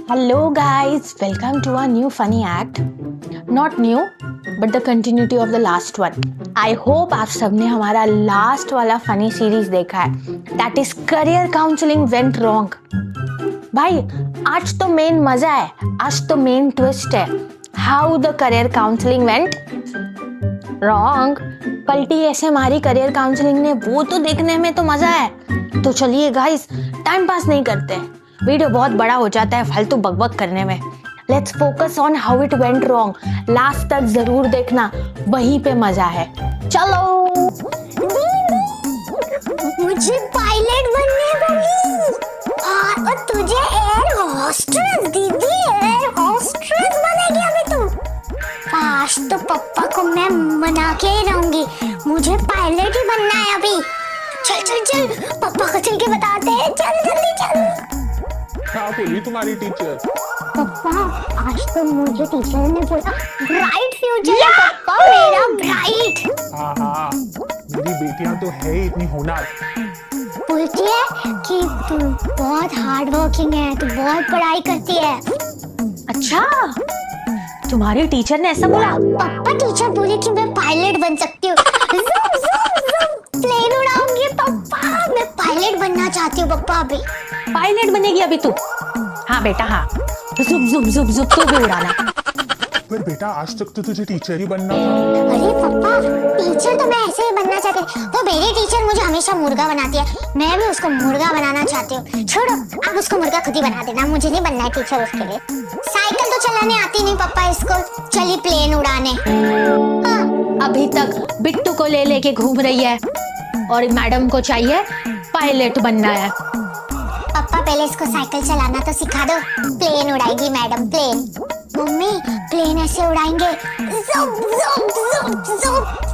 Hello guys, welcome to our new funny act. Not new, but the continuity of the last one. I hope आप सबने हमारा last वाला funny series देखा है. That is career counselling went wrong. भाई आज तो main मजा है, आज तो मेन ट्विस्ट है. How the career counseling went wrong. पलटी ऐसे मारी करियर काउंसलिंग ने, वो तो देखने में तो मजा है. तो चलिए गाइस, टाइम पास नहीं करते, वीडियो बहुत बड़ा हो जाता है फालतू बकबक करने में. Let's focus on how it went wrong. Last तक जरूर देखना, वहीं पे मजा है. चलो. मुझे पायलट बनने और तुझे एयर होस्टेस. दीदी एयर होस्टेस बनेगी अभी तू. आज तो पप्पा को मैं मना के ही रहूंगी, मुझे पायलट ही बनना है अभी. चल चल चल, पप्पा को चल के बताते हैं. चल जल्दी चल. क्या बोली तुम्हारी टीचर? पप्पा आज तो मुझे टीचर ने बोला ब्राइट फ्यूचर है पप्पा मेरा, ब्राइट. हाँ, मेरी बेटियां तो है ही इतनी होनहार. बोलती है कि तू बहुत हार्ड वर्किंग है, तू बहुत पढ़ाई करती है. अच्छा, तुम्हारी टीचर ने ऐसा बोला? पापा टीचर बोली कि मैं पायलट बन सकती हूँ. प्लेन उड़ाऊंगी पप्पा, मैं पायलट बनना चाहती हूँ पप्पा. अभी पायलट बनेगी अभी तू? हाँ बेटा हाँ, जुप जुप जुप जुप तू भी उड़ाना. पर बेटा आज तक तो तुझे टीचर ही बनना था. अरे पप्पा टीचर तो मैं ऐसे ही बनना चाहती हूँ. वो मेरी टीचर मुझे हमेशा मुर्गा बनाती है, मैं भी उसको मुर्गा बनाना चाहती हूँ. छोड़ो, आप उसको मुर्गा खुद ही बना देना, मुझे नहीं बनना है टीचर उसके लिए. साइकिल तो चलाने आती नहीं पप्पा इसको, चली प्लेन उड़ाने. अभी तक बिट्टू को ले लेके घूम रही है और मैडम को चाहिए पायलट बनना है. पापा पहले इसको साइकिल चलाना तो सिखा दो. प्लेन उड़ाएगी मैडम, प्लेन. मम्मी प्लेन ऐसे उड़ाएंगे,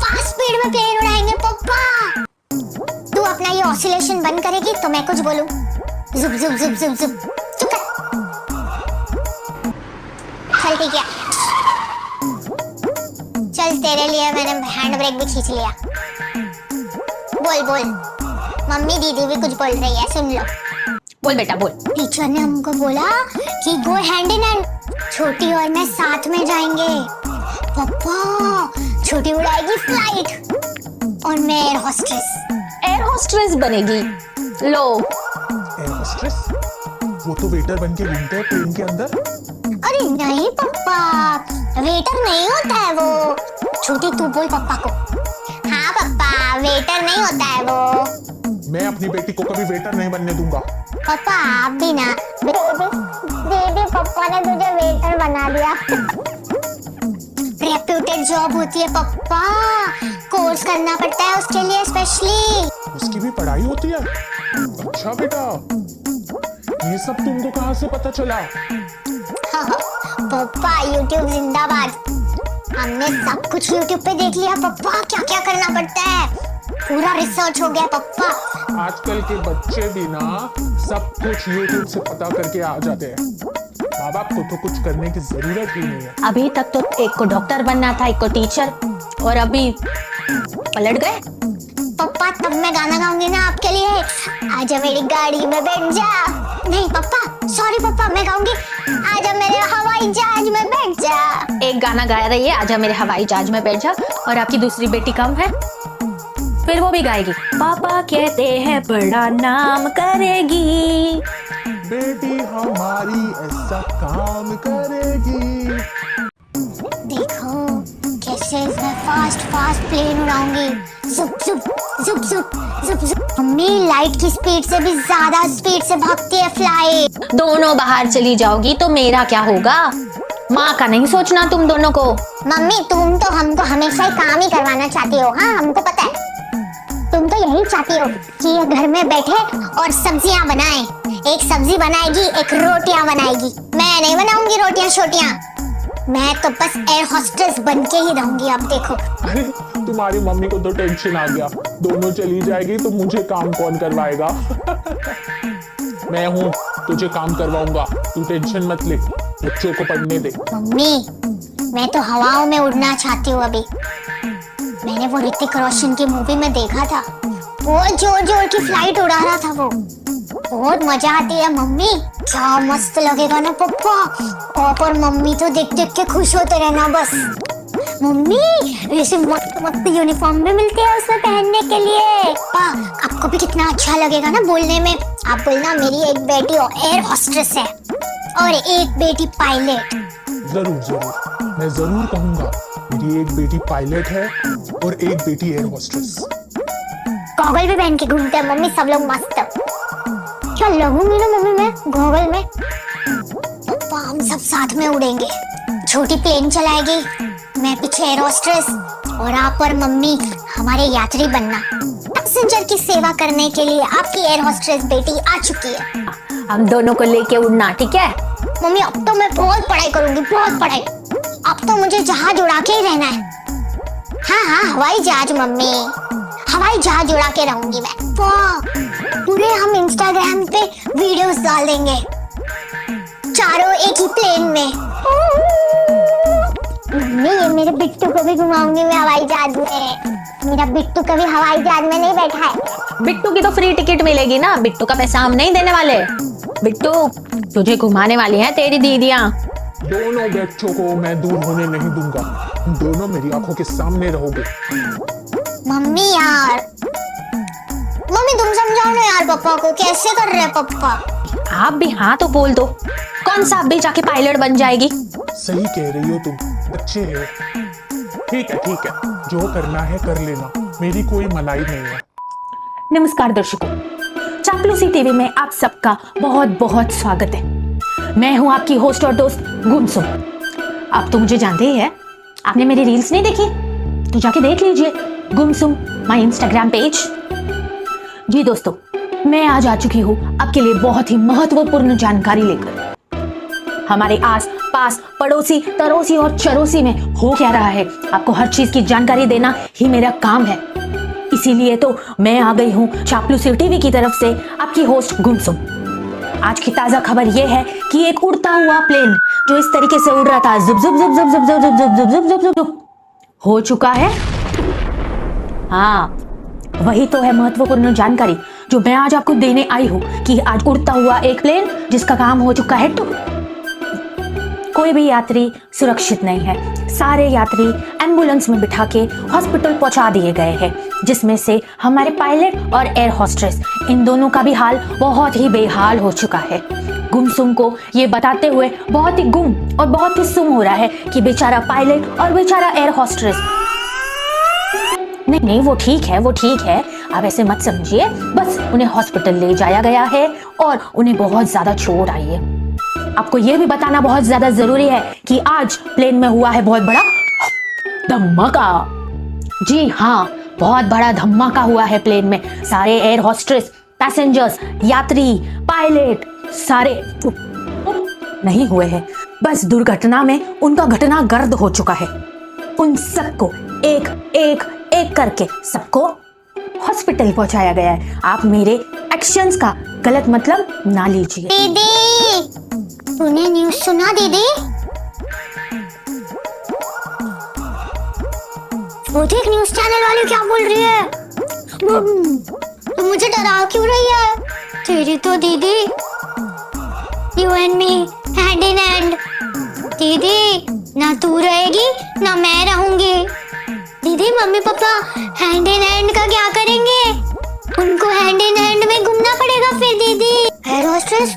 फास्ट स्पीड में प्लेन उड़ाएंगे पप्पा. तू अपना ये ऑसिलेशन बंद करेगी तो मैं कुछ बोलूं. जुप जुप जुप जुप जुप. चुप कर. चल ठीक है, चल तेरे लिए मैंने हैंड ब्रेक भी खींच लिया. बोल बोल, मम्मी दीदी भी कुछ बोल रही है, सुन लो. बोल बेटा बोल. टीचर ने हमको बोला कि गो हैंड इन हैंड, छोटी और मैं साथ में जाएंगे. पापा छोटी उड़ाएगी फ्लाइट और मैं एयर होस्टेस. एयर होस्टेस बनेगी. लो. Air hostess? वो तो वेटर बन के घूमते हैं प्लेन के अंदर. अरे नहीं पप्पा, वेटर नहीं होता है वो. छोटी तू बोल पप्पा को. हाँ पप्पा, वेटर नहीं होता है वो. मैं अपनी बेटी को कभी वेटर नहीं बनने दूंगा. पापा आप भी ना. दीदी पप्पा ने तुझे वेटर बना दिया. रेप्यूटेड जॉब होती है पप्पा, कोर्स करना पड़ता है उसके लिए स्पेशली. उसकी भी पढ़ाई होती है? अच्छा बेटा, ये सब तुमको कहाँ से पता चला? पप्पा यूट्यूब जिंदाबाद. हमने सब कुछ यूट्यूब पे देख लिया पप्पा, क्या क्या करना पड़ता है, पूरा रिसर्च हो गया पप्पा. आजकल के बच्चे भी ना सब कुछ यूट्यूब से पता करके आ जाते हैं. माँ बाप को तो कुछ करने की जरूरत ही नहीं है. अभी तक तो एक को डॉक्टर बनना था, एक को टीचर, और अभी पलट गए. पप्पा तब मैं गाना गाऊंगी ना आपके लिए. आजा मेरी गाड़ी में बैठ जा. नहीं पप्पा, सॉरी पप्पा, मैं गाऊंगी आजा मेरे हवाई जहाज में बैठ जा. एक गाना गाया रही है, आजा मेरे हवाई जहाज में बैठ जा, और आपकी दूसरी बेटी कम है, फिर वो भी गाएगी. पापा कहते हैं बड़ा नाम करेगी, बेटी हमारी ऐसा काम करेगी. देखो कैसे मैं फास्ट फास्ट प्लेन उड़ाऊंगी. जुप जुप जुप जुप जुप जुप. मम्मी लाइट की स्पीड से भी ज्यादा स्पीड से भागती है फ्लाइट. दोनों बाहर चली जाओगी तो मेरा क्या होगा? माँ का नहीं सोचना तुम दोनों को. मम्मी तुम तो हमको हमेशा ही काम ही करवाना चाहती हो. हाँ हमको पता है, तुम तो यही चाहती हो कि ये घर में बैठे और सब्जियां बनाए. एक सब्जी बनाएगी, एक रोटियां बनाएगी. मैं नहीं बनाऊंगी रोटियां शोटियां, मैं तो बस एयर होस्टेस बन के ही रहूंगी. अब देखो. अरे तुम्हारी मम्मी को तो टेंशन आ गया, दोनों चली जाएगी तो मुझे काम कौन करवाएगा? मैं हूँ, तुझे काम करवाऊंगा, तू टेंशन मत ले, बच्चों को पढ़ने दे. मम्मी मैं तो हवाओं में उड़ना चाहती हूँ. अभी मैंने वो ऋतिक रोशन की मूवी में देखा था, वो जोर जोर की फ्लाइट उड़ा रहा था. वो बहुत मजा आती है मम्मी। क्या मस्त लगेगा ना पप्पा। आप और मम्मी तो देख देख के खुश होते रहना बस। मम्मी वैसे मस्त मस्त यूनिफॉर्म भी मिलती है उसमें पहनने के लिए। पापा आपको भी कितना अच्छा लगेगा ना बोलने में। आप बोलना मेरी एक बेटी एयर होस्टेस है और एक बेटी पायलट। जरूर जरूर, मैं जरूर कहूंगा मेरी एक बेटी पायलट है और एक बेटी एयर होस्टेस। गॉगल भी पहन के घूमते हैं मम्मी सब लोग मस्त। क्या लगूंगी ना मम्मी मैं गॉगल में। पापा हम सब साथ में उड़ेंगे। छोटी प्लेन चलाएगी, मैं पीछे एयर होस्टेस और आप और मम्मी हमारे यात्री बनना। पैसेंजर की सेवा करने के लिए आपकी एयर होस्टेस बेटी आ चुकी है। हम दोनों को लेके उड़ना, ठीक है? मम्मी अब तो मैं बहुत पढ़ाई करूंगी, बहुत पढ़ाई। अब तो मुझे जहाज उड़ा के ही रहना है। हाँ हाँ हवाई जहाज मम्मी, हवाई जहाज उड़ा के रहूंगी मैं। पूरे हम इंस्टाग्राम पे वीडियोस डाल देंगे चारों एक ही प्लेन में। मम्मी ये मेरे बिट्टू को भी घुमाऊंगी मैं हवाई जहाज में। मेरा बिट्टू कभी हवाई जहाज में नहीं बैठा है। बिट्टू की तो फ्री टिकट मिलेगी ना, बिट्टू का पैसा हम नहीं देने वाले। बिट्टू तुझे घुमाने वाली हैं तेरी दीदियां। दोनों बच्चों को मैं दूर होने नहीं दूंगा, दोनों मेरी आंखों के सामने रहोगे। मम्मी यार, मम्मी तुम समझाओ ना यार पापा को, कैसे कर रहे हैं पापा। आप भी हाँ तो बोल दो, कौन सा आप भी जाके पायलट बन जाएगी। सही कह रही हो तुम, अच्छे है। ठीक है, जो करना है कर लेना, मेरी कोई मनाही नहीं है। नमस्कार दर्शकों, चापलूसी टीवी में आप सबका बहुत बहुत स्वागत है। मैं हूं आपकी होस्ट और दोस्त गुमसुम। आप तो मुझे जानते ही हैं, आपने मेरी रील्स नहीं देखी तो जाके देख लीजिए, गुमसुम माय इंस्टाग्राम पेज। जी दोस्तों, मैं आज आ चुकी हूँ आपके लिए बहुत ही महत्वपूर्ण जानकारी लेकर। हमारे आस पास पड़ोसी तरोसी और चरोसी में हो क्या रहा है, आपको हर चीज की जानकारी देना ही मेरा काम है। इसीलिए तो मैं आ गई हूँ चापलूसी टीवी की तरफ से आपकी होस्ट गुमसुम। आज की ताजा खबर यह है कि एक उड़ता हुआ प्लेन जो इस तरीके से उड़ रहा था, जुब जुब जुब जुब जुब जुब जुब जुब जुब जुब जुब जुब जुब, हो चुका है। हाँ, वही तो है महत्वपूर्ण जानकारी जो मैं आज आपको देने आई हूँ कि आज उड़ता हुआ एक प्लेन जिसका काम हो चुका है टुक। कोई भी यात्री सुरक्षित नहीं है। सारे यात्री एम्बुलेंस में बिठा के हॉस्पिटल पहुंचा दिए गए हैं, जिसमें से हमारे पायलट और एयर होस्टेस, इन दोनों का भी हाल बहुत ही बेहाल हो चुका है। गुमसुम को ये बताते हुए बहुत ही गुम और बहुत ही सुम हो रहा है कि बेचारा पायलट और बेचारा एयर होस्टेस। नहीं, वो ठीक है, आप ऐसे मत समझिए। बस उन्हें हॉस्पिटल ले जाया गया है और उन्हें बहुत ज्यादा चोट आई है। आपको ये भी बताना बहुत ज्यादा जरूरी है कि आज प्लेन में हुआ है बहुत बड़ा धमाका। जी हाँ, बहुत बड़ा धमाका हुआ है प्लेन में। सारे एयर होस्टेस, पैसेंजर्स, यात्री, पायलट सारे नहीं हुए हैं, बस दुर्घटना में उनका घटना गर्द हो चुका है। उन सबको एक एक एक करके सबको हॉस्पिटल पहुंचाया गया है। आप मेरे एक्शंस का गलत मतलब ना लीजिए। दीदी तूने न्यूज़ सुना दीदी? वो देख न्यूज़ चैनल वाली क्या बोल रही है। तो मुझे डरा क्यों रही है? तेरी तो दीदी you and me hand in hand. दीदी ना तू रहेगी ना मैं रहूंगी। दीदी mummy papa hand in hand का क्या करेंगे? उनको हैंड इन हैंड में घूमना पड़ेगा फिर दीदी। एयर होस्टेस,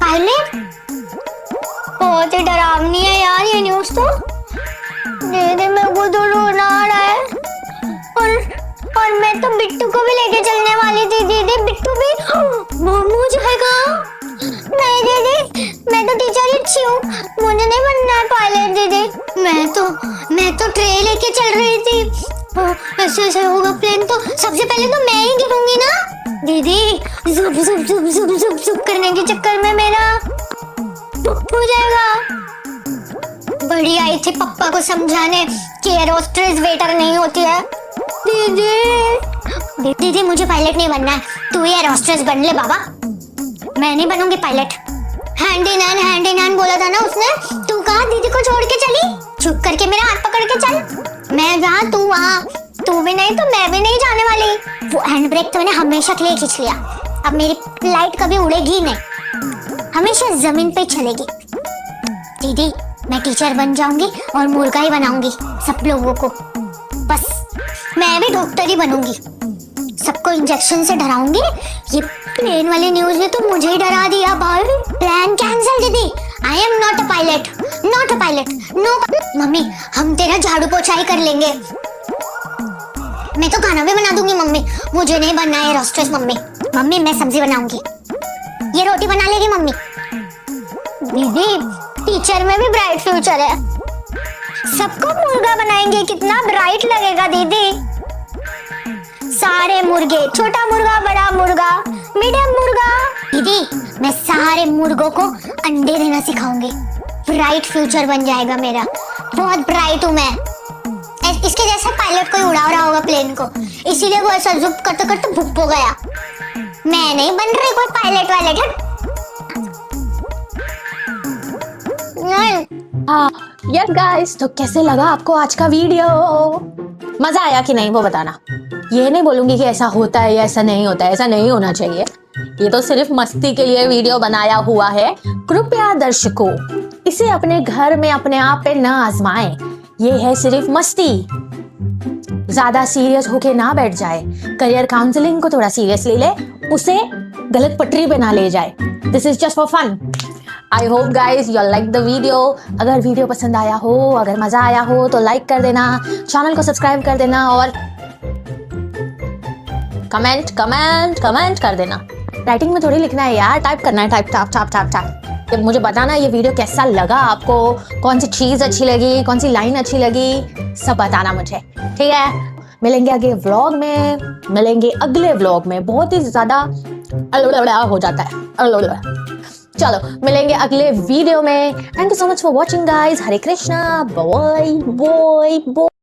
पायलट, बहुत ही डरावनी है यार ये न्यूज़ तो। दीदी मेरे को तो रोना आ रहा है। और मैं तो बिट्टू को भी लेके चलने वाली थी दीदी। बिट्टू भी मोमो जाएगा। नहीं दीदी, मैं तो टीचर ही अच्छी हूँ, मुझे नहीं बनना है पायलट दीदी। मैं तो ट्रे लेके चल रही थी। ऐसे होगा प्लेन तो सबसे पहले तो मैं ही गिरूंगी ना दीदी। जुब जुब जुब जुब जुब जुब करने के चक्कर में मेरा हो जाएगा। बड़ी आई थी पापा को समझाने कि एयर होस्टेस वेटर नहीं होती है। दीदी मुझे पायलट नहीं बनना है, तू एयर होस्टेस बन ले बाबा। मैं नहीं बनूंगी पायलट। हैंड इन हैंड बोला था ना उसने। तू कहा दीदी को छोड़ के चली? चुप करके मेरा हाथ पकड़ के चल। मैं जहाँ तू वहाँ, तू भी नहीं तो मैं भी नहीं जाने वाली। वो हैंड ब्रेक तो मैंने हमेशा के लिए खींच लिया, अब मेरी फ्लाइट कभी उड़ेगी नहीं, हमेशा जमीन पे चलेगी। दीदी मैं टीचर बन जाऊंगी और मुर्गा ही बनाऊंगी सब लोगों को। बस मैं भी डॉक्टर ही बनूंगी, सबको इंजेक्शन से डराऊंगी। ये प्लेन वाली न्यूज ने तो मुझे ही डरा दिया भाई। प्लान कैंसिल दीदी। I am not a pilot, not a pilot, no. Mummy हम तेरा झाड़ू पोछा ही कर लेंगे। मैं तो खाना भी बना दूंगी मम्मी, मुझे नहीं बनना है रोस्टेस मम्मी। मम्मी मैं सब्जी बनाऊंगी, ये रोटी बना लेगी मम्मी। दीदी टीचर में भी ब्राइट फ्यूचर है, सबको मुर्गा बनाएंगे, कितना ब्राइट लगेगा दीदी। सारे मुर्गे, छोटा मुर्गा, बड़ा मुर्गा, मीडियम मुर्गा। दीदी मैं सारे मुर्गों को अंडे देना सिखाऊंगी, ब्राइट फ्यूचर बन जाएगा मेरा। बहुत ब्राइट हूँ मैं। इसके जैसा पायलट कोई उड़ा रहा होगा प्लेन को, इसीलिए वो ऐसा जुप करते करते भुप हो गया। मैं नहीं बन रही कोई पायलट वायलट। हाँ यस गाइस, तो कैसे लगा आपको आज का वीडियो? मजा आया कि नहीं वो बताना। ये नहीं बोलूंगी कि ऐसा होता है या ऐसा नहीं होता है, ऐसा नहीं होना चाहिए। ये तो सिर्फ मस्ती के लिए वीडियो बनाया हुआ है। कृपया दर्शकों इसे अपने घर में अपने आप पे न आजमाएं, ये है सिर्फ मस्ती। ज्यादा सीरियस होके ना बैठ जाए, करियर काउंसलिंग को थोड़ा सीरियस ले ले, उसे गलत पटरी पे ना ले जाए। This is just for fun. I hope guys you like the video. अगर वीडियो पसंद आया हो, अगर मजा आया हो तो लाइक कर देना, चैनल को सब्सक्राइब कर देना और कमेंट कमेंट कमेंट कर देना। राइटिंग में थोड़ी लिखना है यार, टाइप करना है, type top top top top. तो मुझे बताना ये वीडियो कैसा लगा आपको, कौन सी चीज अच्छी लगी, कौन सी लाइन अच्छी लगी, सब बताना मुझे, ठीक है? मिलेंगे अगले व्लॉग में, मिलेंगे अगले व्लॉग में। बहुत ही ज्यादा हो जाता है। चलो मिलेंगे अगले वीडियो में। Thank you so much for watching guys. Hare Krishna. Bye bye bye.